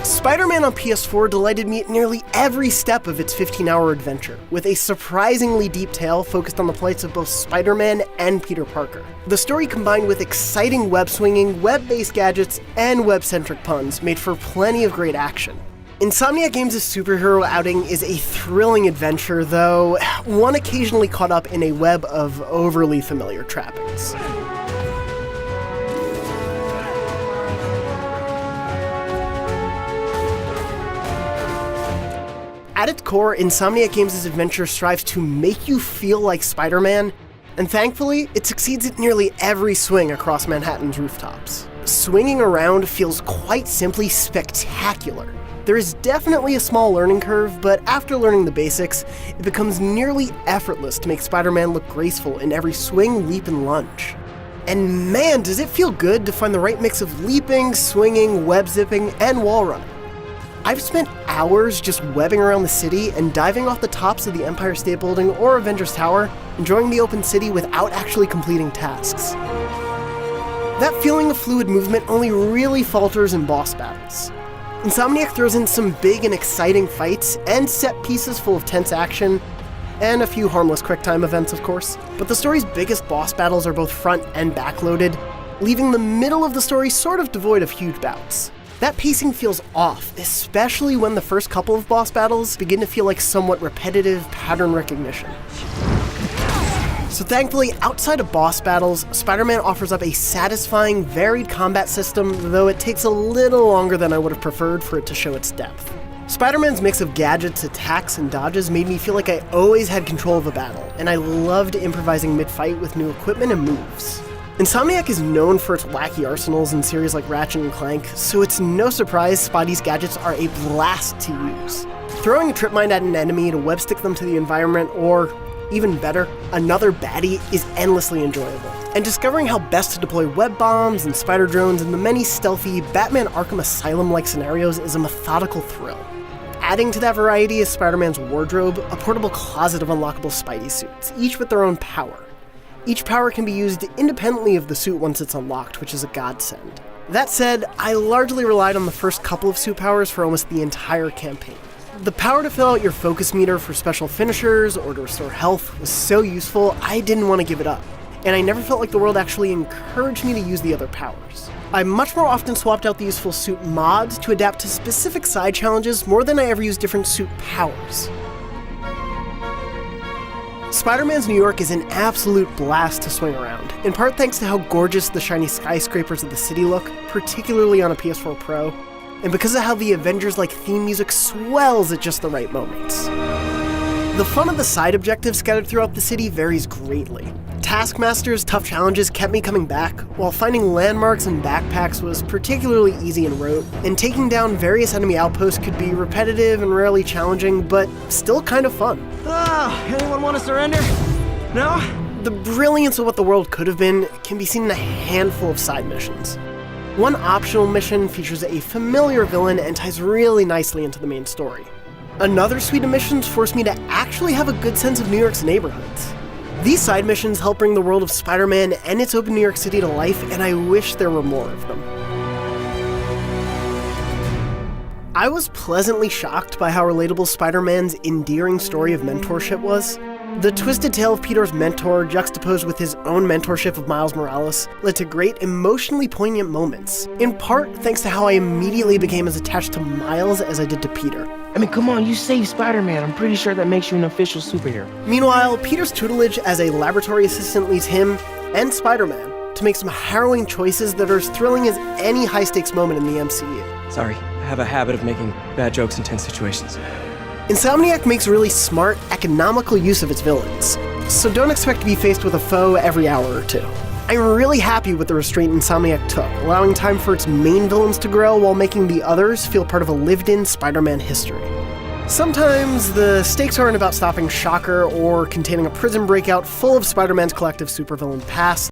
Spider-Man on PS4 delighted me at nearly every step of its 15-hour adventure, with a surprisingly deep tale focused on the plights of both Spider-Man and Peter Parker. The story combined with exciting web-swinging, web-based gadgets, and web-centric puns made for plenty of great action. Insomniac Games' superhero outing is a thrilling adventure, though one occasionally caught up in a web of overly familiar trappings. At its core, Insomniac Games' adventure strives to make you feel like Spider-Man, and thankfully, it succeeds at nearly every swing across Manhattan's rooftops. Swinging around feels quite simply spectacular. There is definitely a small learning curve, but after learning the basics, it becomes nearly effortless to make Spider-Man look graceful in every swing, leap, and lunge. And man, does it feel good to find the right mix of leaping, swinging, web-zipping, and wall running. I've spent hours just webbing around the city and diving off the tops of the Empire State Building or Avengers Tower, enjoying the open city without actually completing tasks. That feeling of fluid movement only really falters in boss battles. Insomniac throws in some big and exciting fights and set pieces full of tense action, and a few harmless QuickTime events, of course. But the story's biggest boss battles are both front and backloaded, leaving the middle of the story sort of devoid of huge bouts. That pacing feels off, especially when the first couple of boss battles begin to feel like somewhat repetitive pattern recognition. So thankfully, outside of boss battles, Spider-Man offers up a satisfying, varied combat system, though it takes a little longer than I would have preferred for it to show its depth. Spider-Man's mix of gadgets, attacks, and dodges made me feel like I always had control of a battle, and I loved improvising mid-fight with new equipment and moves. Insomniac is known for its wacky arsenals in series like Ratchet & Clank, so it's no surprise Spidey's gadgets are a blast to use. Throwing a trip mine at an enemy to webstick them to the environment, or, even better, another baddie, is endlessly enjoyable. And discovering how best to deploy web bombs and spider drones in the many stealthy Batman Arkham Asylum-like scenarios is a methodical thrill. Adding to that variety is Spider-Man's wardrobe, a portable closet of unlockable Spidey suits, each with their own power. Each power can be used independently of the suit once it's unlocked, which is a godsend. That said, I largely relied on the first couple of suit powers for almost the entire campaign. The power to fill out your focus meter for special finishers or to restore health was so useful, I didn't want to give it up, and I never felt like the world actually encouraged me to use the other powers. I much more often swapped out the useful suit mods to adapt to specific side challenges more than I ever used different suit powers. Spider-Man's New York is an absolute blast to swing around, in part thanks to how gorgeous the shiny skyscrapers of the city look, particularly on a PS4 Pro, and because of how the Avengers-like theme music swells at just the right moments. The fun of the side objectives scattered throughout the city varies greatly. Taskmaster's tough challenges kept me coming back, while finding landmarks and backpacks was particularly easy and rote, and taking down various enemy outposts could be repetitive and rarely challenging, but still kind of fun. Anyone want to surrender? No? The brilliance of what the world could have been can be seen in a handful of side missions. One optional mission features a familiar villain and ties really nicely into the main story. Another suite of missions force me to actually have a good sense of New York's neighborhoods. These side missions help bring the world of Spider-Man and its open New York City to life, and I wish there were more of them. I was pleasantly shocked by how relatable Spider-Man's endearing story of mentorship was. The twisted tale of Peter's mentor, juxtaposed with his own mentorship of Miles Morales, led to great, emotionally poignant moments, in part thanks to how I immediately became as attached to Miles as I did to Peter. I mean, come on, you saved Spider-Man. I'm pretty sure that makes you an official superhero. Meanwhile, Peter's tutelage as a laboratory assistant leads him, and Spider-Man, to make some harrowing choices that are as thrilling as any high-stakes moment in the MCU. Sorry, I have a habit of making bad jokes in tense situations. Insomniac makes really smart, economical use of its villains, so don't expect to be faced with a foe every hour or two. I'm really happy with the restraint Insomniac took, allowing time for its main villains to grow while making the others feel part of a lived-in Spider-Man history. Sometimes the stakes aren't about stopping Shocker or containing a prison breakout full of Spider-Man's collective supervillain past.